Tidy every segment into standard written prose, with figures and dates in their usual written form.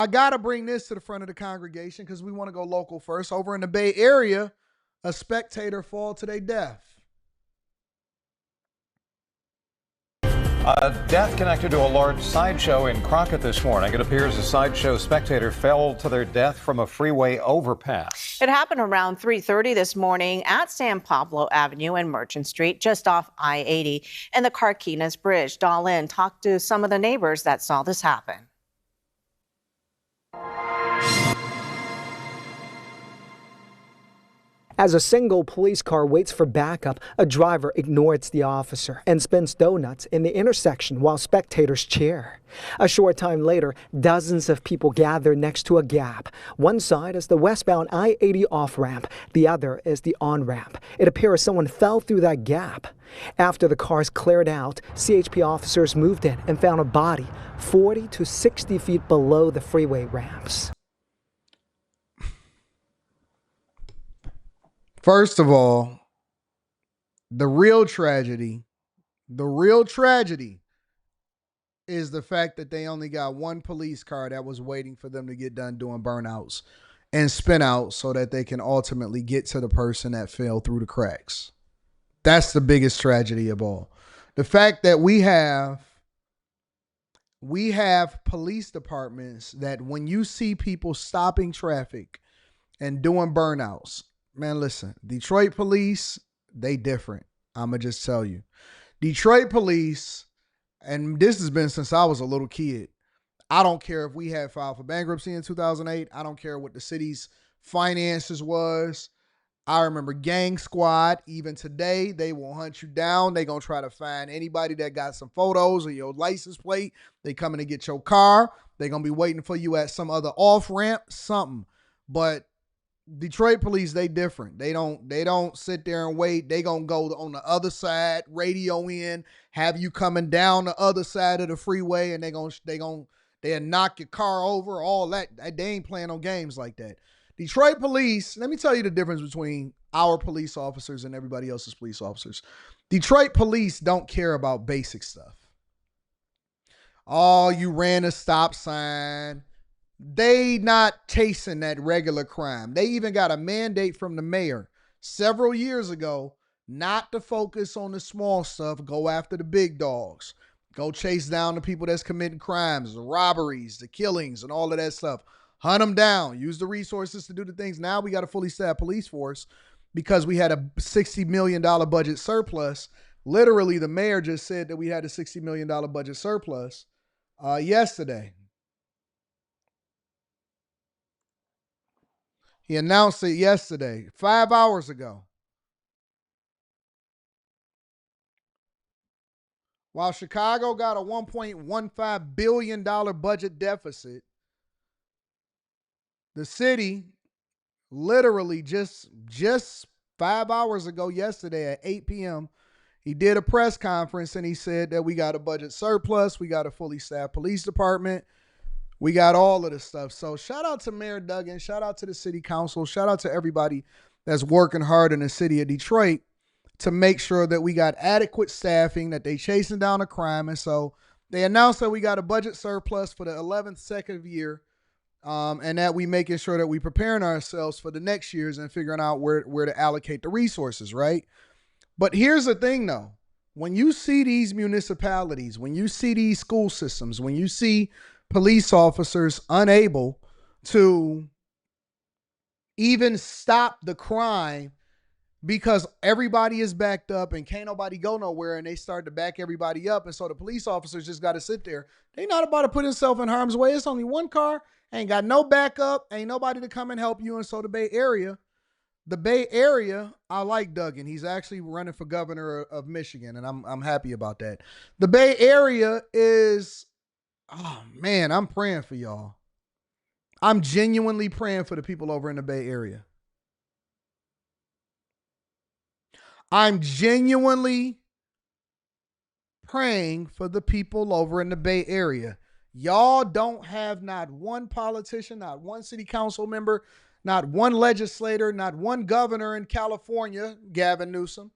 I got to bring this to the front of the congregation because we want to go local first. Over in the Bay Area, a spectator fall to their death. A death connected to a large sideshow in Crockett this morning. It appears a sideshow spectator fell to their death from a freeway overpass. It happened around 3:30 this morning at San Pablo Avenue and Merchant Street, just off I-80 and the Carquinez Bridge. Dahlin talked to some of the neighbors that saw this happen. As a single police car waits for backup, a driver ignores the officer and spins donuts in the intersection while spectators cheer. A short time later, dozens of people gather next to a gap. One side is the westbound I-80 off-ramp. The other is the on-ramp. It appears someone fell through that gap. After the cars cleared out, CHP officers moved in and found a body 40 to 60 feet below the freeway ramps. First of all, the real tragedy is the fact that they only got one police car that was waiting for them to get done doing burnouts and spin out so that they can ultimately get to the person that fell through the cracks. That's the biggest tragedy of all. The fact that we have police departments that when you see people stopping traffic and doing burnouts, man, listen, Detroit police, they different. I'ma just tell you. Detroit police, and this has been since I was a little kid. I don't care if we had filed for bankruptcy in 2008. I don't care what the city's finances was. I remember Gang Squad. Even today, they will hunt you down. They gonna try to find anybody that got some photos of your license plate. They coming to get your car. They gonna be waiting for you at some other off-ramp, something. But Detroit police, they different. They don't sit there and wait. They gonna go on the other side, radio in, have you coming down the other side of the freeway, and they'll knock your car over, all that. They ain't playing no games like that. Detroit police, let me tell you the difference between our police officers and everybody else's police officers. Detroit police don't care about basic stuff. Oh, you ran a stop sign. They not chasing that regular crime. They even got a mandate from the mayor several years ago not to focus on the small stuff, go after the big dogs. Go chase down the people that's committing crimes, the robberies, the killings, and all of that stuff. Hunt them down. Use the resources to do the things. Now we got a fully staffed police force because we had a $60 million budget surplus. Literally, the mayor just said that we had a $60 million budget surplus yesterday. He announced it yesterday, 5 hours ago. While Chicago got a $1.15 billion budget deficit, the city literally just 5 hours ago yesterday at 8 p.m., he did a press conference and he said that we got a budget surplus, we got a fully staffed police department, we got all of this stuff. So shout out to Mayor Duggan. Shout out to the city council. Shout out to everybody that's working hard in the city of Detroit to make sure that we got adequate staffing, that they chasing down the crime. And so they announced that we got a budget surplus for the 11th second year, and that we making sure that we preparing ourselves for the next years and figuring out where to allocate the resources, right? But here's the thing, though. When you see these municipalities, when you see these school systems, when you see police officers unable to even stop the crime because everybody is backed up and can't nobody go nowhere, and they start to back everybody up, and so the police officers just got to sit there. They not about to put themselves in harm's way. It's only one car, ain't got no backup, ain't nobody to come and help you. And so the Bay Area, I like Duggan. He's actually running for governor of Michigan, and I'm happy about that. The Bay Area is, oh man, I'm praying for y'all. I'm genuinely praying for the people over in the Bay Area. I'm genuinely praying for the people over in the Bay Area. Y'all don't have not one politician, not one city council member, not one legislator, not one governor in California, Gavin Newsom,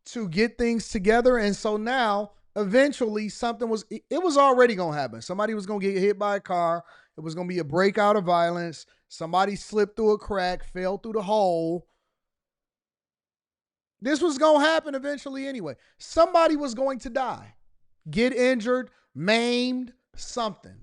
to get things together. And so now, eventually, it was already going to happen. Somebody was going to get hit by a car It was going to be a breakout of violence. Somebody slipped through a crack, fell through the hole. This was going to happen eventually anyway. Somebody was going to die, get injured, maimed, something.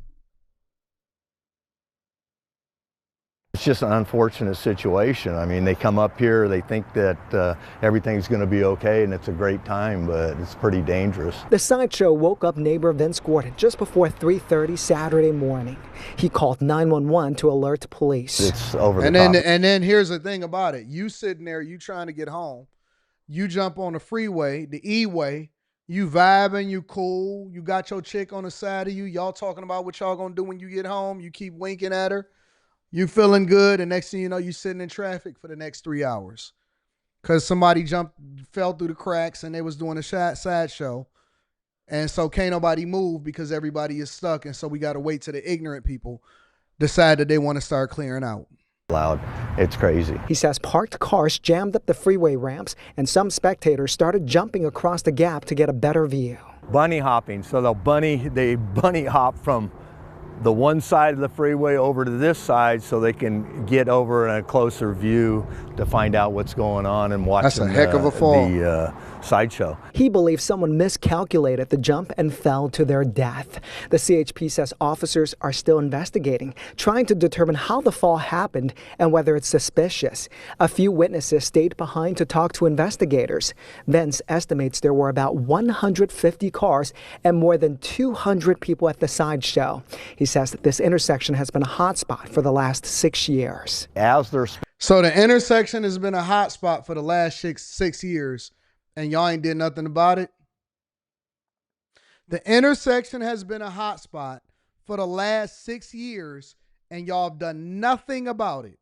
It's just an unfortunate situation. I mean, they come up here, they think that everything's going to be okay and it's a great time, but it's pretty dangerous. The Sideshow woke up neighbor Vince Gordon just before 3:30 Saturday morning. He called 911 to alert police. It's over and the top. And then here's the thing about it. You sitting there, you trying to get home. You jump on the freeway, the E-way, you vibing, you cool, you got your chick on the side of you, y'all talking about what y'all gonna do when you get home, you keep winking at her, you feeling good, and next thing you know, you sitting in traffic for the next 3 hours. Because somebody fell through the cracks and they was doing a sideshow. And so can't nobody move because everybody is stuck, and so we gotta wait till the ignorant people decide that they want to start clearing out. Loud. It's crazy. He says parked cars jammed up the freeway ramps and some spectators started jumping across the gap to get a better view. Bunny hopping. So they bunny hop from the one side of the freeway over to this side so they can get over in a closer view to find out what's going on and watch That's a heck of a fall. The sideshow. He believes someone miscalculated the jump and fell to their death. The CHP says officers are still investigating, trying to determine how the fall happened and whether it's suspicious. A few witnesses stayed behind to talk to investigators. Vince estimates there were about 150 cars and more than 200 people at the sideshow. He says that this intersection has been a hotspot for the last 6 years. So the intersection has been a hotspot for the last six years, and y'all ain't did nothing about it? The intersection has been a hotspot for the last 6 years, and y'all have done nothing about it.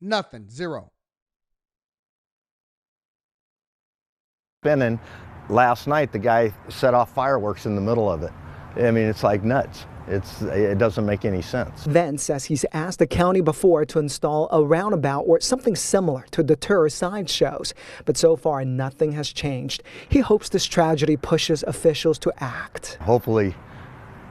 Nothing. Zero. Spinning. Last night, the guy set off fireworks in the middle of it. I mean, it's like nuts. It doesn't make any sense. Vince says he's asked the county before to install a roundabout or something similar to deter sideshows, but so far nothing has changed. He hopes this tragedy pushes officials to act. Hopefully,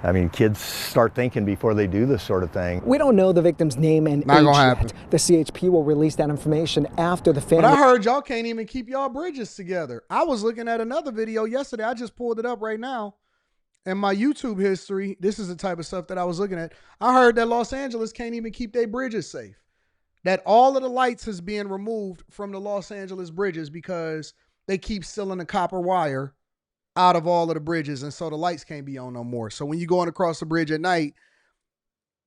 I mean, kids start thinking before they do this sort of thing. We don't know the victim's name and Not age gonna happen. yet. The CHP will release that information after the family. But I heard y'all can't even keep y'all bridges together. I was looking at another video yesterday. I just pulled it up right now. In my YouTube history, this is the type of stuff that I was looking at. I heard that Los Angeles can't even keep their bridges safe. That all of the lights is being removed from the Los Angeles bridges because they keep stealing the copper wire out of all of the bridges, and so the lights can't be on no more. So when you're going across the bridge at night,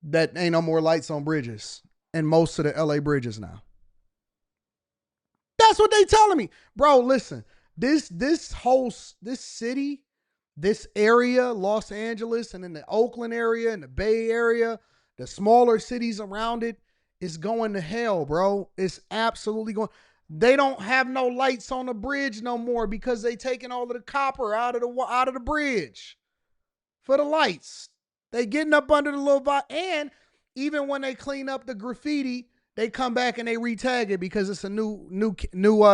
that ain't no more lights on bridges. And most of the LA bridges now. That's what they telling me. Bro, listen, this city, this area, Los Angeles, and then the Oakland area and the Bay Area, the smaller cities around it, is going to hell, bro. It's absolutely going. They don't have no lights on the bridge no more because they taking all of the copper out of the bridge for the lights. They getting up under the little and even when they clean up the graffiti, they come back and they retag it because it's a new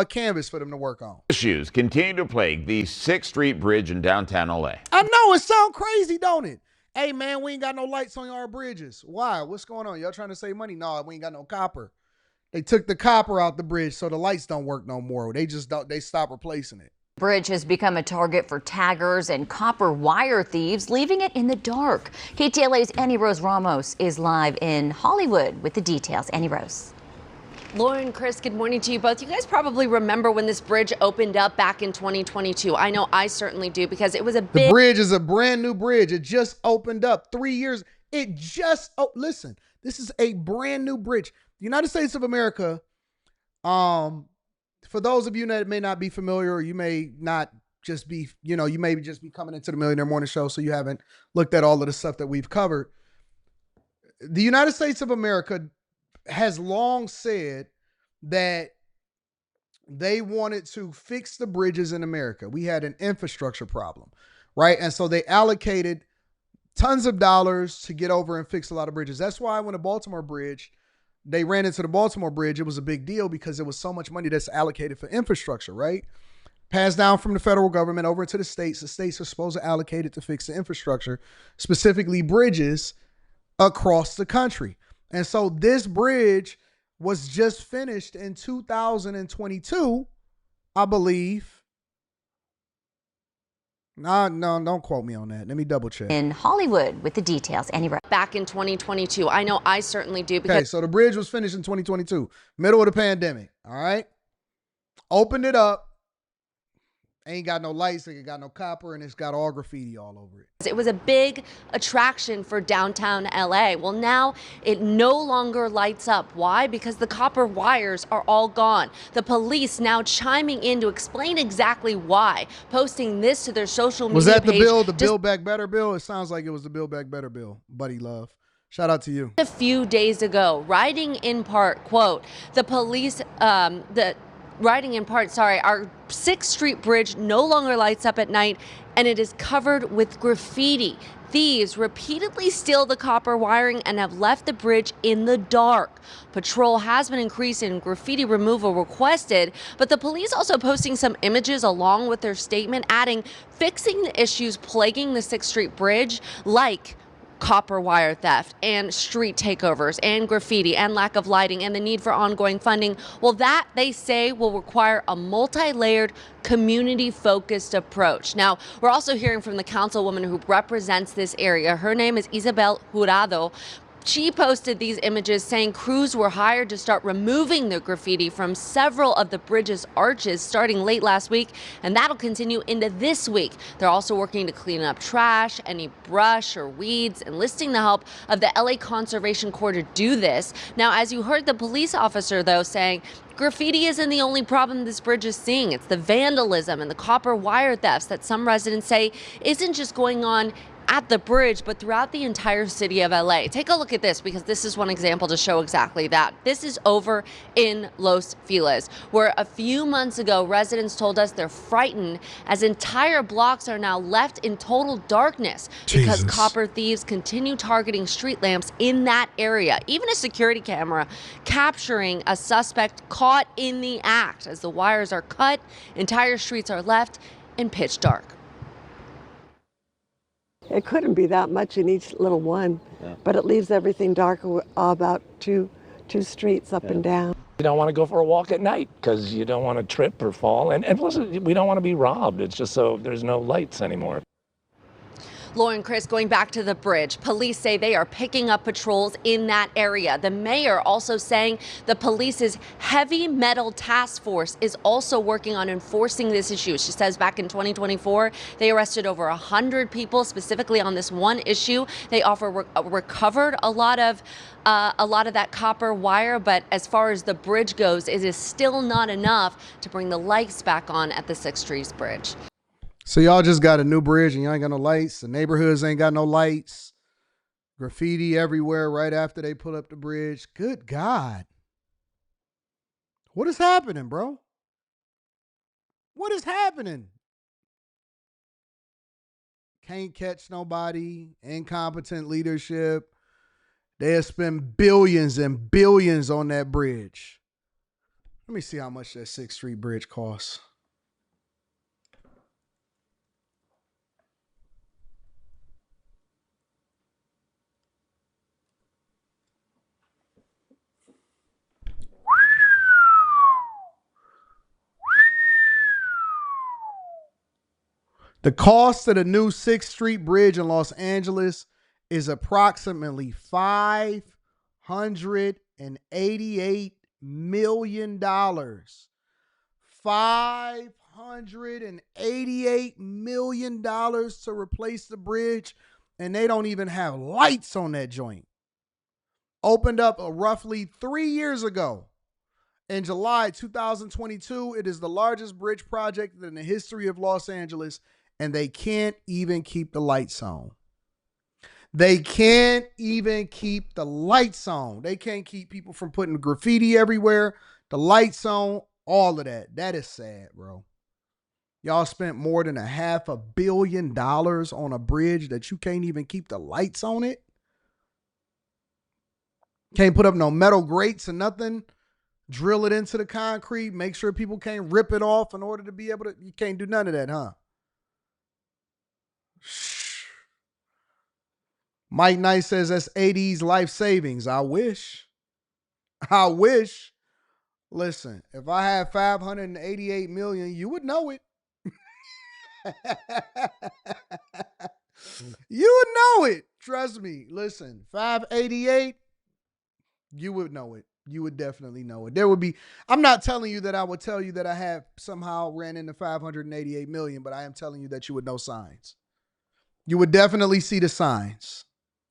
canvas for them to work on. Issues continue to plague the 6th Street Bridge in downtown LA. I know, it sounds crazy, don't it? Hey, man, we ain't got no lights on our bridges. Why? What's going on? Y'all trying to save money? No, we ain't got no copper. They took the copper out the bridge, so the lights don't work no more. They stop replacing it. Bridge has become a target for taggers and copper wire thieves, leaving it in the dark. KTLA's Annie Rose Ramos is live in Hollywood with the details. Annie Rose. Lauren, Chris, good morning to you both. You guys probably remember when this bridge opened up back in 2022. I know I certainly do because it was a big... The bridge is a brand new bridge. It just opened up 3 years. Listen, this is a brand new bridge. The United States of America, for those of you that may not be familiar, or you may not just be, you may just be coming into the Millionaire Morning Show, so you haven't looked at all of the stuff that we've covered. The United States of America has long said that they wanted to fix the bridges in America. We had an infrastructure problem, right? And so they allocated tons of dollars to get over and fix a lot of bridges. That's why when they ran into the Baltimore Bridge, it was a big deal because there was so much money that's allocated for infrastructure, right? Passed down from the federal government over to the states. The states are supposed to allocate it to fix the infrastructure, specifically bridges, across the country. And so this bridge was just finished in 2022, I believe. No, don't quote me on that. Let me double check. In Hollywood with the details. Annie Rose. Back in 2022. I know I certainly do. Because okay, so the bridge was finished in 2022, middle of the pandemic. All right. Opened it up. Ain't got no lights, it got no copper, and it's got all graffiti all over it. It was a big attraction for downtown LA. Well, now it no longer lights up. Why? Because the copper wires are all gone. The police now chiming in to explain exactly why, posting this to their social media page. Was that the bill, the Build Back Better bill? It sounds like it was the Build Back Better bill, Buddy Love. Shout out to you. A few days ago, writing in part, quote, the police, writing in part, our 6th Street Bridge no longer lights up at night and it is covered with graffiti. Thieves repeatedly steal the copper wiring and have left the bridge in the dark. Patrol has been increased and graffiti removal requested, but the police also posting some images along with their statement, adding fixing the issues plaguing the 6th Street Bridge, like copper wire theft and street takeovers and graffiti and lack of lighting and the need for ongoing funding. Well, that, they say, will require a multi-layered, community-focused approach. Now, we're also hearing from the councilwoman who represents this area. Her name is Isabel Jurado. She posted these images saying crews were hired to start removing the graffiti from several of the bridge's arches starting late last week, and that'll continue into this week. They're also working to clean up trash, any brush or weeds, enlisting the help of the LA Conservation Corps to do this. Now, as you heard the police officer, though, saying graffiti isn't the only problem this bridge is seeing. It's the vandalism and the copper wire thefts that some residents say isn't just going on at the bridge, but throughout the entire city of LA. Take a look at this, because this is one example to show exactly that. This is over in Los Feliz, where a few months ago, residents told us they're frightened as entire blocks are now left in total darkness because copper thieves continue targeting street lamps in that area. Even a security camera capturing a suspect caught in the act. As the wires are cut, entire streets are left in pitch dark. It couldn't be that much in each little one, but it leaves everything dark about two streets up and down. You don't want to go for a walk at night because you don't want to trip or fall. And plus, we don't want to be robbed. It's just so there's no lights anymore. Lauren, Chris, going back to the bridge, police say they are picking up patrols in that area. The mayor also saying the police's heavy metal task force is also working on enforcing this issue. She says back in 2024, they arrested over 100 people specifically on this one issue. They recovered a lot of that copper wire, but as far as the bridge goes, it is still not enough to bring the lights back on at the 6th Street Bridge. So y'all just got a new bridge and y'all ain't got no lights. The neighborhoods ain't got no lights. Graffiti everywhere right after they put up the bridge. Good God. What is happening, bro? What is happening? Can't catch nobody. Incompetent leadership. They have spent billions and billions on that bridge. Let me see how much that 6th Street Bridge costs. The cost of the new 6th Street Bridge in Los Angeles is approximately $588 million. $588 million to replace the bridge, and they don't even have lights on that joint. Opened up roughly 3 years ago. In July 2022, it is the largest bridge project in the history of Los Angeles, and they can't even keep the lights on. They can't even keep the lights on. They can't keep people from putting graffiti everywhere, the lights on, all of that. That is sad, bro. Y'all spent more than $500 million on a bridge that you can't even keep the lights on it. Can't put up no metal grates or nothing. Drill it into the concrete. Make sure people can't rip it off in order to be able to. You can't do none of that, huh? Mike Knight says that's AD's life savings. I wish. I wish. Listen, if I had 588 million, you would know it. You would know it. Trust me. Listen, 588, you would know it. You would definitely know it. There would be, I'm not telling you that I would tell you that I have somehow ran into 588 million, but I am telling you that you would know signs. You would definitely see the signs.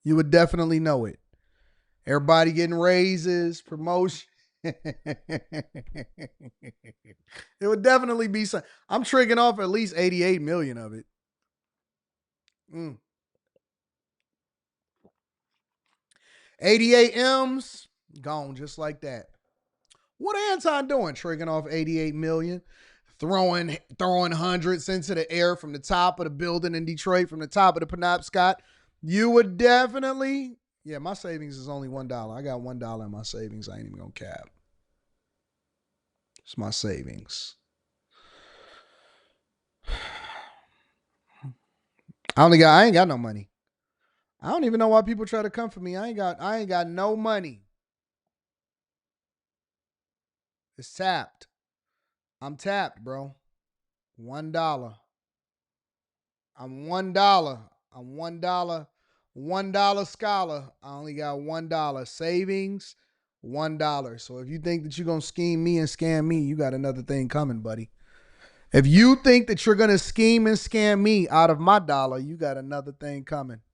You would definitely know it. Everybody getting raises, promotion. It would definitely be some. I'm triggering off at least 88 million of it. 88 M's gone just like that. What Anton doing? Triggering off 88 million, throwing hundreds into the air from the top of the building in Detroit, from the top of the Penobscot. You would definitely. Yeah, my savings is only $1. I got $1 in my savings. I ain't even gonna cap. It's my savings. I ain't got no money. I don't even know why people try to come for me. I ain't got no money. It's tapped. I'm tapped, bro. $1. I'm $1. I'm $1. $1 scholar. I only got $1. Savings, $1. So if you think that you're going to scheme me and scam me, you got another thing coming, buddy. If you think that you're going to scheme and scam me out of my dollar, you got another thing coming.